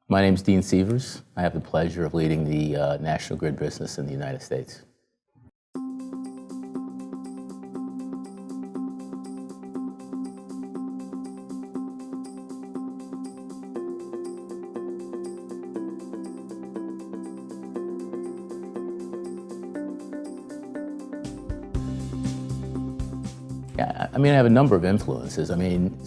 My name is Dean Seavers. I have the pleasure of leading the National Grid business in the United States. Yeah, I have a number of influences.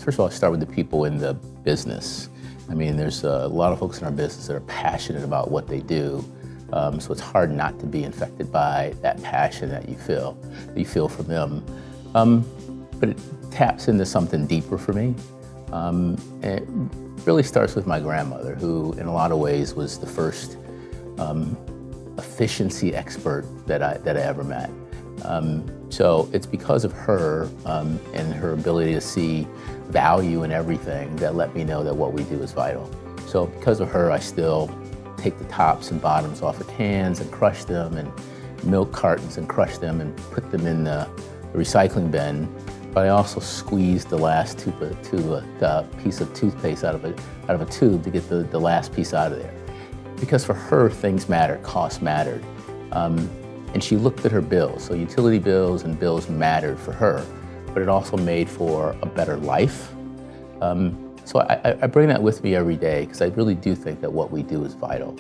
First of all, I start with the people in the business. There's a lot of folks in our business that are passionate about what they do, so it's hard not to be infected by that passion that you feel from them. But it taps into something deeper for me. And it really starts with my grandmother, who in a lot of ways was the first efficiency expert that I ever met. So it's because of her and her ability to see value in everything that let me know that what we do is vital. So because of her, I still take the tops and bottoms off of cans and crush them, and milk cartons and crush them and put them in the recycling bin. But I also squeeze the last piece of toothpaste out of a tube to get the last piece out of there. Because for her, things mattered, cost mattered. And she looked at her bills, so utility bills and bills mattered for her, but it also made for a better life. So I bring that with me every day because I really do think that what we do is vital.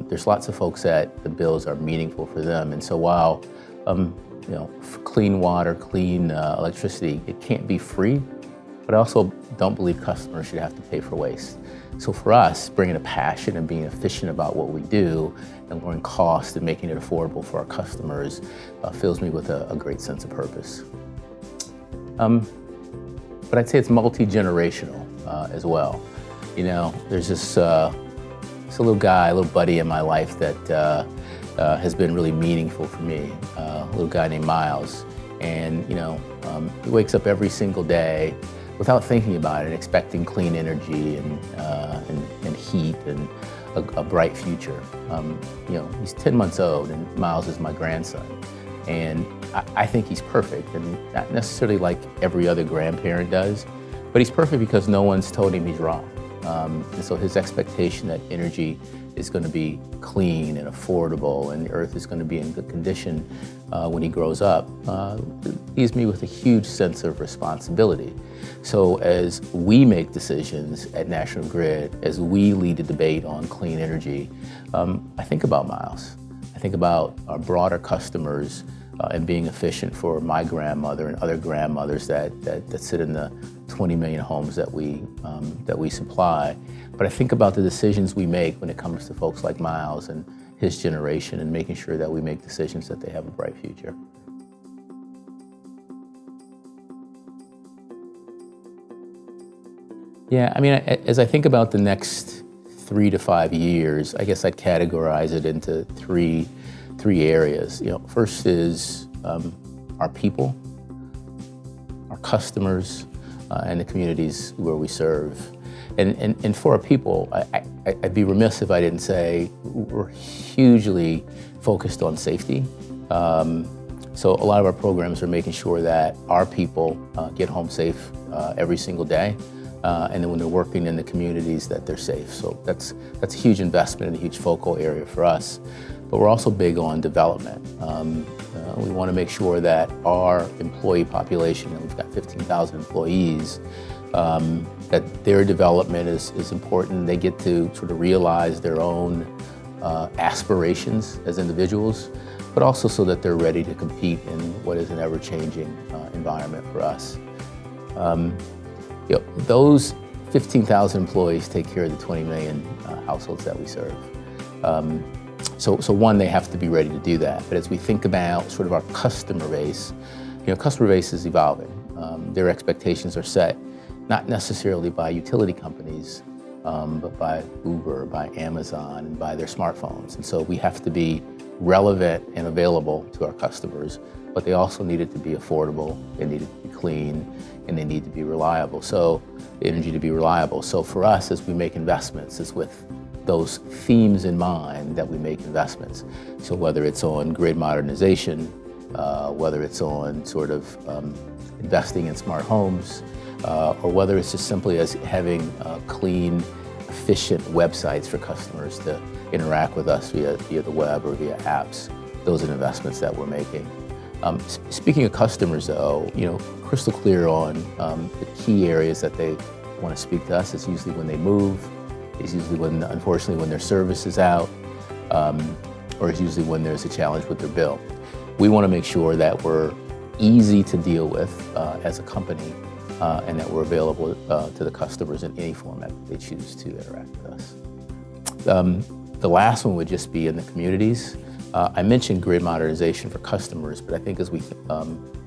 There's lots of folks that the bills are meaningful for them, and so while clean water, clean electricity, it can't be free, but I also don't believe customers should have to pay for waste. So for us, bringing a passion and being efficient about what we do and lowering cost and making it affordable for our customers fills me with a great sense of purpose. But I'd say it's multi-generational as well. There's this little guy, a little buddy in my life that has been really meaningful for me, a little guy named Miles. And he wakes up every single day without thinking about it, expecting clean energy and heat and a bright future. He's 10 months old, and Miles is my grandson. And I think he's perfect, and not necessarily like every other grandparent does, but he's perfect because no one's told him he's wrong. And so his expectation that energy is going to be clean and affordable and the earth is going to be in good condition when he grows up leaves me with a huge sense of responsibility. So as we make decisions at National Grid, as we lead the debate on clean energy, I think about Miles. I think about our broader customers and being efficient for my grandmother and other grandmothers that sit in the 20 million homes that we supply. But I think about the decisions we make when it comes to folks like Miles and his generation, and making sure that we make decisions that they have a bright future. Yeah, as I think about the next 3 to 5 years, I guess I'd categorize it into three areas. First is our people, our customers, and the communities where we serve. And for our people, I'd be remiss if I didn't say we're hugely focused on safety. So a lot of our programs are making sure that our people get home safe every single day. And then when they're working in the communities, that they're safe. So that's a huge investment and a huge focal area for us. But we're also big on development. We want to make sure that our employee population, and we've got 15,000 employees, that their development is important. They get to sort of realize their own aspirations as individuals, but also so that they're ready to compete in what is an ever-changing environment for us. Those 15,000 employees take care of the 20 million households that we serve. So one, they have to be ready to do that. But as we think about sort of our customer base is evolving. Their expectations are set not necessarily by utility companies, but by Uber, by Amazon, and by their smartphones. And so we have to be relevant and available to our customers, but they also need it to be affordable, they need it to be clean, and they need to be reliable. So energy to be reliable. So for us, as we make investments, it's with those themes in mind that we make investments. So whether it's on grid modernization, whether it's on sort of investing in smart homes, or whether it's just simply as having clean, efficient websites for customers to interact with us via the web or via apps. Those are investments that we're making. Speaking of customers, though, crystal clear on the key areas that they want to speak to us. It's usually when they move. It's usually unfortunately, when their service is out, or it's usually when there's a challenge with their bill. We want to make sure that we're easy to deal with as a company, and that we're available to the customers in any format that they choose to interact with us. The last one would just be in the communities. I mentioned grid modernization for customers, but I think as we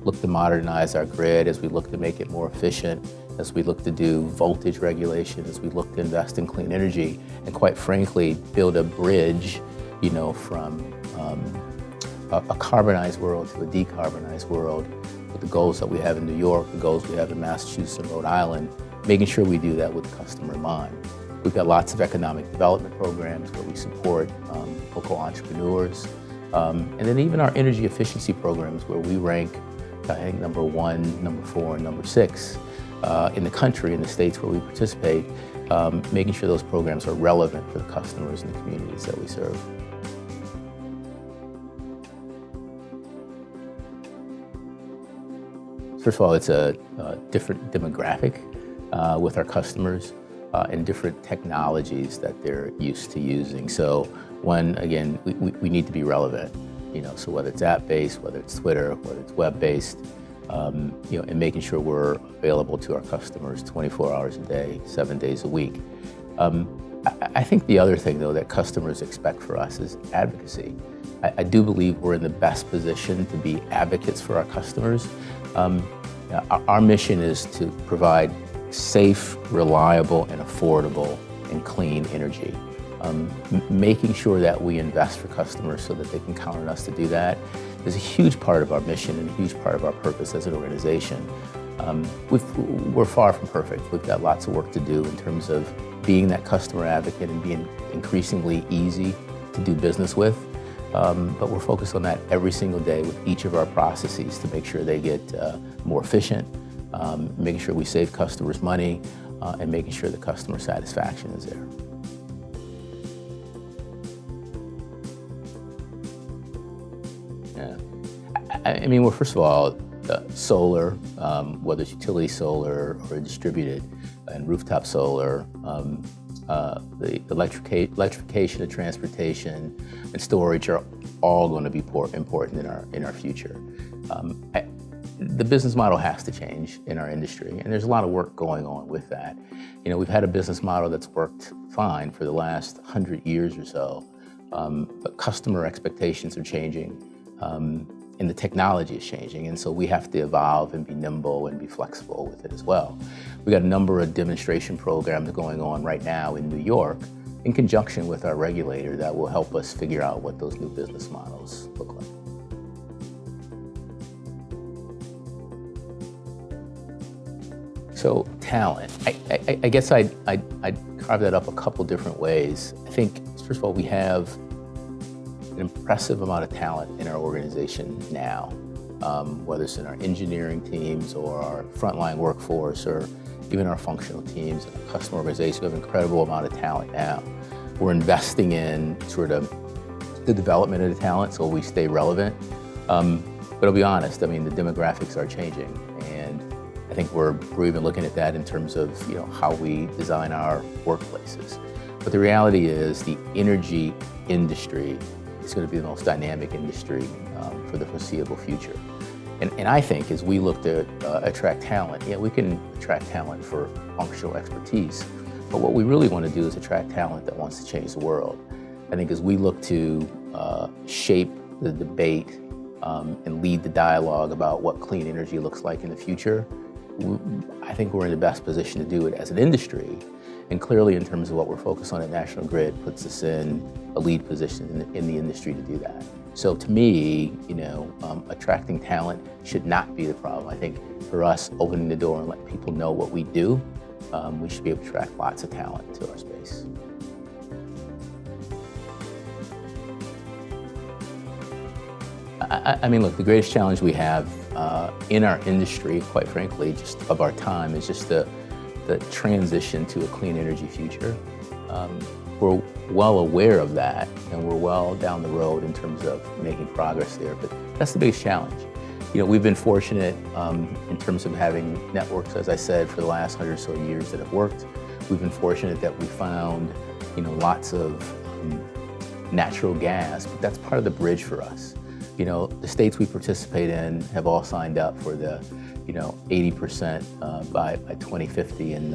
look to modernize our grid, as we look to make it more efficient, as we look to do voltage regulation, as we look to invest in clean energy, and quite frankly, build a bridge, from a carbonized world to a decarbonized world, with the goals that we have in New York, the goals we have in Massachusetts and Rhode Island, making sure we do that with the customer in mind. We've got lots of economic development programs where we support local entrepreneurs, and then even our energy efficiency programs where we rank, I think, number 1, number 4, and number 6 in the country, in the states where we participate, making sure those programs are relevant for the customers and the communities that we serve. First of all, it's a different demographic with our customers and different technologies that they're used to using. So one, again, we need to be relevant, so whether it's app-based, whether it's Twitter, whether it's web-based, and making sure we're available to our customers 24 hours a day, 7 days a week. I think the other thing, though, that customers expect for us is advocacy. I do believe we're in the best position to be advocates for our customers. Our mission is to provide safe, reliable, and affordable and clean energy. Making sure that we invest for customers so that they can count on us to do that is a huge part of our mission and a huge part of our purpose as an organization. We're far from perfect. We've got lots of work to do in terms of being that customer advocate and being increasingly easy to do business with. But we're focused on that every single day with each of our processes to make sure they get more efficient, making sure we save customers money, and making sure the customer satisfaction is there. Yeah. I mean, well, first of all, solar, whether it's utility solar or distributed, and rooftop solar, the electrification of transportation and storage are all going to be important in our future. The business model has to change in our industry, and there's a lot of work going on with that. We've had a business model that's worked fine for the last 100 years or so, but customer expectations are changing, and the technology is changing, and so we have to evolve and be nimble and be flexible with it as well. We've got a number of demonstration programs going on right now in New York in conjunction with our regulator that will help us figure out what those new business models look like. So talent, I guess I'd carve that up a couple different ways. I think, first of all, we have an impressive amount of talent in our organization now, whether it's in our engineering teams or our frontline workforce or even our functional teams and our customer organization. We have an incredible amount of talent now. We're investing in sort of the development of the talent so we stay relevant. But I'll be honest, I mean, the demographics are changing, and I think we're even looking at that in terms of how we design our workplaces. But the reality is the energy industry is going to be the most dynamic industry for the foreseeable future. And I think as we look to attract talent, we can attract talent for functional expertise, but what we really want to do is attract talent that wants to change the world. I think as we look to shape the debate and lead the dialogue about what clean energy looks like in the future, I think we're in the best position to do it as an industry. And clearly, in terms of what we're focused on at National Grid, puts us in a lead position in the industry to do that. So to me, attracting talent should not be the problem. I think for us, opening the door and letting people know what we do, we should be able to attract lots of talent to our space. I mean, look, the greatest challenge we have in our industry, quite frankly, just of our time, is just the transition to a clean energy future. We're well aware of that, and we're well down the road in terms of making progress there, but that's the biggest challenge. We've been fortunate in terms of having networks, as I said, for the last 100 or so years that have worked. We've been fortunate that we found, lots of natural gas, but that's part of the bridge for us. The states we participate in have all signed up for the 80% by 2050, and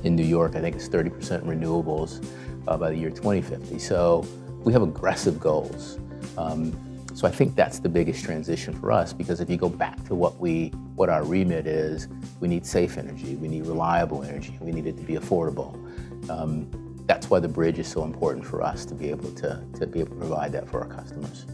in New York, I think it's 30% renewables by the year 2050. So we have aggressive goals. So I think that's the biggest transition for us, because if you go back to what our remit is, we need safe energy, we need reliable energy, we need it to be affordable. That's why the bridge is so important for us to be able to provide that for our customers.